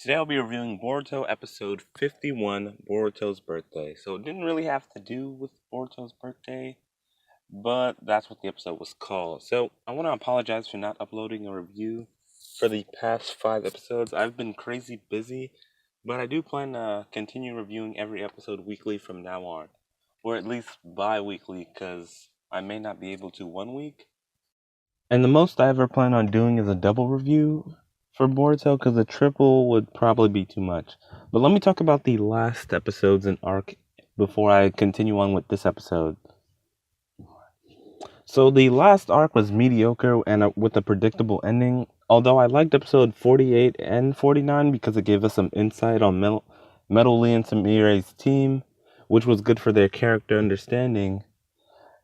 Today I'll be reviewing Boruto episode 51, Boruto's birthday. So it didn't really have to do with Boruto's birthday, but that's what the episode was called. So I want to apologize for not uploading a review for the past 5 episodes. I've been crazy busy, but I do plan to continue reviewing every episode weekly from now on, or at least bi-weekly, because I may not be able to one week. And the most I ever plan on doing is a double review for Boruto, because a triple would probably be too much. But let me talk about the last episodes in arc before I continue on with this episode. So the last arc was mediocre and with a predictable ending. Although I liked episode 48 and 49 because it gave us some insight on Metal Lee and Samire's team, which was good for their character understanding.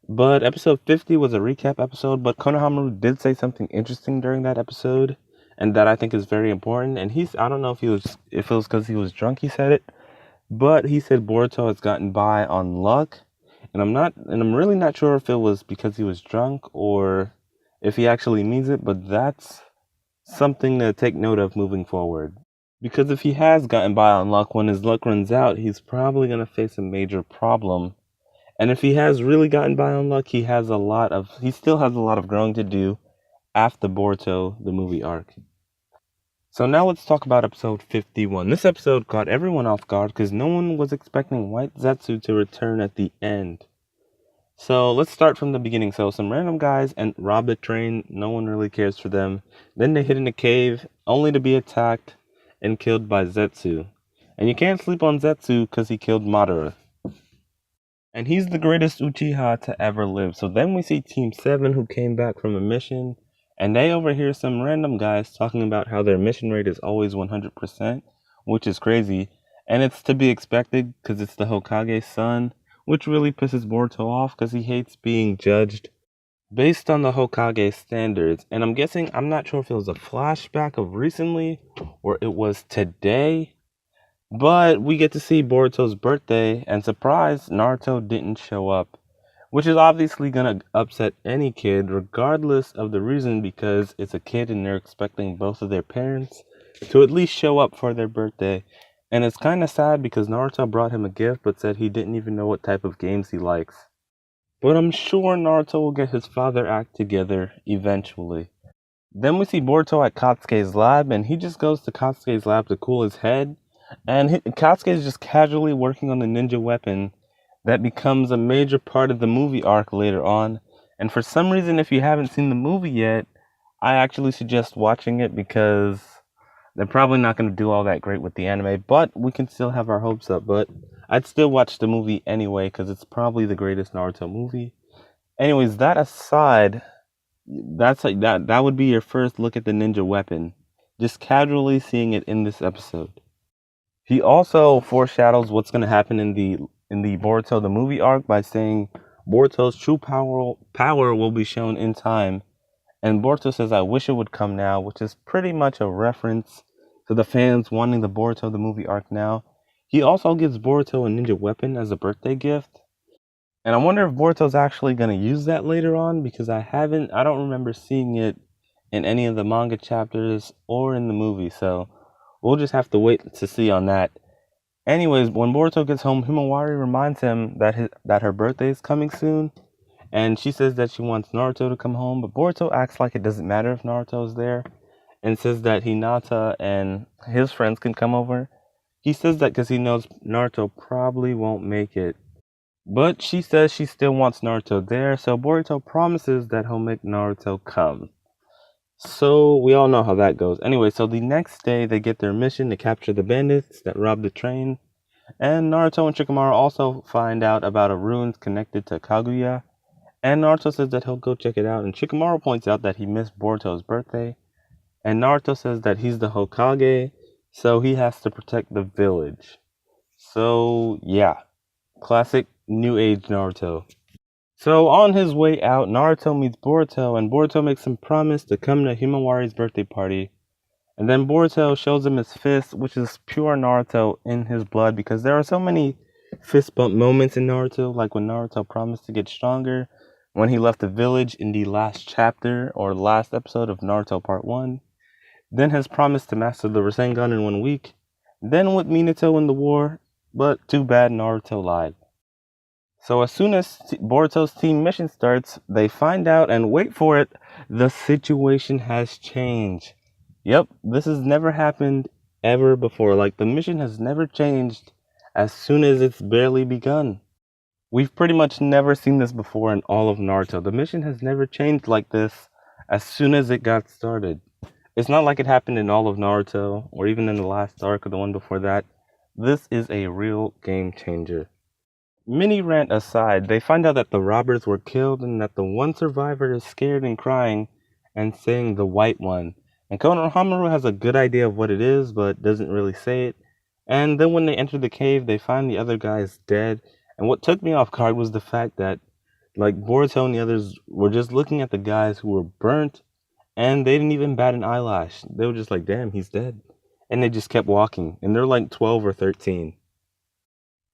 But episode 50 was a recap episode, but Konohamaru did say something interesting during that episode, and that I think is very important. And I don't know if it was because he was drunk he said it, but he said Boruto has gotten by on luck, and I'm really not sure if it was because he was drunk or if he actually means it, but that's something to take note of moving forward. Because if he has gotten by on luck, when his luck runs out, he's probably going to face a major problem. And if he has really gotten by on luck, he still has a lot of growing to do after Boruto, the movie arc. So now let's talk about episode 51. This episode caught everyone off guard because no one was expecting White Zetsu to return at the end. So let's start from the beginning. So some random guys and rob the train. No one really cares for them. Then they hid in a cave, only to be attacked and killed by Zetsu. And you can't sleep on Zetsu because he killed Madara. And he's the greatest Uchiha to ever live. So then we see Team 7 who came back from a mission. And they overhear some random guys talking about how their mission rate is always 100%. Which is crazy. And it's to be expected because it's the Hokage's son. Which really pisses Boruto off because he hates being judged based on the Hokage standards. And I'm not sure if it was a flashback of recently or it was today. But we get to see Boruto's birthday, and surprise, Naruto didn't show up. Which is obviously gonna upset any kid, regardless of the reason, because it's a kid and they're expecting both of their parents to at least show up for their birthday. And it's kinda sad because Naruto brought him a gift, but said he didn't even know what type of games he likes. But I'm sure Naruto will get his father act together eventually. Then we see Boruto at Katsuke's lab, and he just goes to Katsuke's lab to cool his head. And Katsuke is just casually working on the ninja weapon that becomes a major part of the movie arc later on. And for some reason, if you haven't seen the movie yet, I actually suggest watching it because they're probably not going to do all that great with the anime, but we can still have our hopes up. But I'd still watch the movie anyway because it's probably the greatest Naruto movie. Anyways, that aside, that would be your first look at the ninja weapon, just casually seeing it in this episode. He also foreshadows what's going to happen in the Boruto the movie arc by saying Boruto's true power will be shown in time. And Boruto says, "I wish it would come now," which is pretty much a reference to the fans wanting the Boruto the movie arc now. He also gives Boruto a ninja weapon as a birthday gift. And I wonder if Boruto's actually going to use that later on, because I don't remember seeing it in any of the manga chapters or in the movie. So we'll just have to wait to see on that. Anyways, when Boruto gets home, Himawari reminds him that her birthday is coming soon, and she says that she wants Naruto to come home, but Boruto acts like it doesn't matter if Naruto's there, and says that Hinata and his friends can come over. He says that because he knows Naruto probably won't make it. But she says she still wants Naruto there, so Boruto promises that he'll make Naruto come. So we all know how that goes. Anyway, so the next day they get their mission to capture the bandits that robbed the train. And Naruto and Shikamaru also find out about a ruins connected to Kaguya. And Naruto says that he'll go check it out. And Shikamaru points out that he missed Boruto's birthday. And Naruto says that he's the Hokage, so he has to protect the village. So yeah, classic New Age Naruto. So on his way out, Naruto meets Boruto, and Boruto makes him promise to come to Himawari's birthday party. And then Boruto shows him his fist, which is pure Naruto in his blood, because there are so many fist bump moments in Naruto, like when Naruto promised to get stronger, when he left the village in the last chapter or last episode of Naruto Part 1. then has promised to master the Rasengan in 1 week, then with Minato in the war, but too bad Naruto lied. So as soon as Boruto's team mission starts, they find out, and wait for it, the situation has changed. Yep, this has never happened ever before. Like, the mission has never changed as soon as it's barely begun. We've pretty much never seen this before in all of Naruto. The mission has never changed like this as soon as it got started. It's not like it happened in all of Naruto, or even in the last arc or the one before that. This is a real game changer. Mini rant aside, they find out that the robbers were killed and that the one survivor is scared and crying and saying the white one. And Konohamaru has a good idea of what it is, but doesn't really say it. And then when they enter the cave, they find the other guys dead. And what took me off guard was the fact that, like, Boruto and the others were just looking at the guys who were burnt, and they didn't even bat an eyelash. They were just like, damn, he's dead. And they just kept walking. And they're like 12 or 13.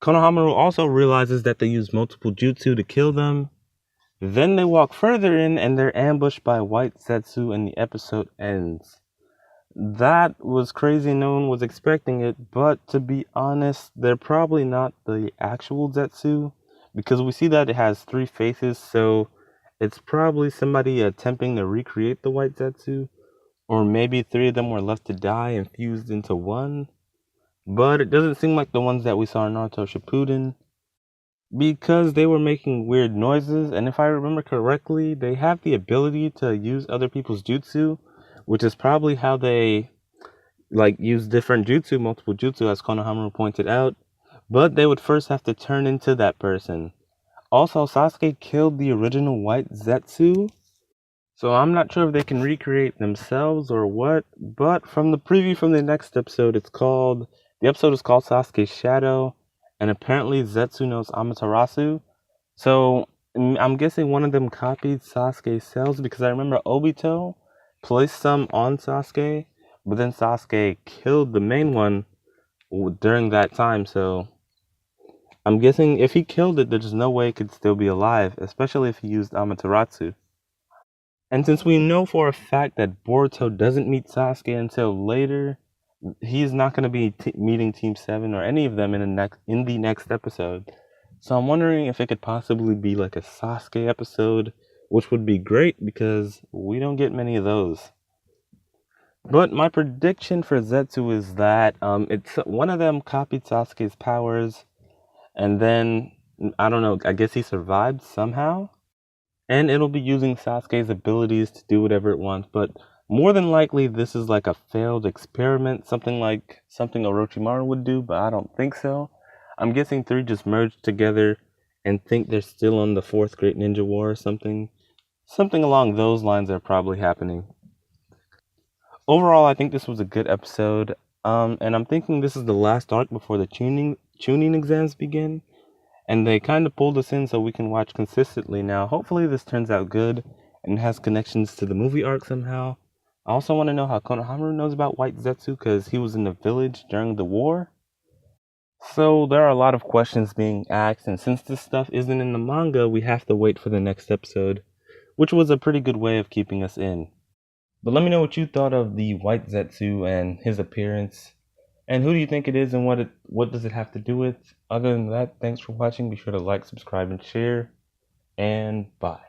Konohamaru also realizes that they use multiple jutsu to kill them. Then they walk further in and they're ambushed by White Zetsu and the episode ends. That was crazy, no one was expecting it, but to be honest, they're probably not the actual Zetsu, because we see that it has 3 faces, so it's probably somebody attempting to recreate the White Zetsu, or maybe 3 of them were left to die and fused into one. But it doesn't seem like the ones that we saw in Naruto Shippuden, because they were making weird noises, and if I remember correctly, they have the ability to use other people's jutsu, which is probably how they use different jutsu, multiple jutsu, as Konohamaru pointed out, but they would first have to turn into that person. Also, Sasuke killed the original White Zetsu, so I'm not sure if they can recreate themselves or what, but from the preview from the next episode, the episode is called Sasuke's Shadow, and apparently Zetsu knows Amaterasu. So I'm guessing one of them copied Sasuke's cells, because I remember Obito placed some on Sasuke, but then Sasuke killed the main one during that time. So I'm guessing if he killed it, there's no way it could still be alive, especially if he used Amaterasu. And since we know for a fact that Boruto doesn't meet Sasuke until later, he's not going to be meeting Team 7 or any of them in the next episode. So I'm wondering if it could possibly be like a Sasuke episode, which would be great because we don't get many of those. But my prediction for Zetsu is that it's one of them copied Sasuke's powers, and then I don't know, I guess he survived somehow, and it'll be using Sasuke's abilities to do whatever it wants. But more than likely, this is like a failed experiment, something Orochimaru would do, but I don't think so. I'm guessing 3 just merged together and think they're still on the 4th Great Ninja War or something. Something along those lines are probably happening. Overall, I think this was a good episode, and I'm thinking this is the last arc before the tuning exams begin, and they kind of pulled us in so we can watch consistently now. Hopefully this turns out good and has connections to the movie arc somehow. I also want to know how Konohamaru knows about White Zetsu, because he was in the village during the war. So there are a lot of questions being asked, and since this stuff isn't in the manga, we have to wait for the next episode, which was a pretty good way of keeping us in. But let me know what you thought of the White Zetsu and his appearance, and who do you think it is, and what does it have to do with? Other than that, thanks for watching. Be sure to like, subscribe, and share, and bye.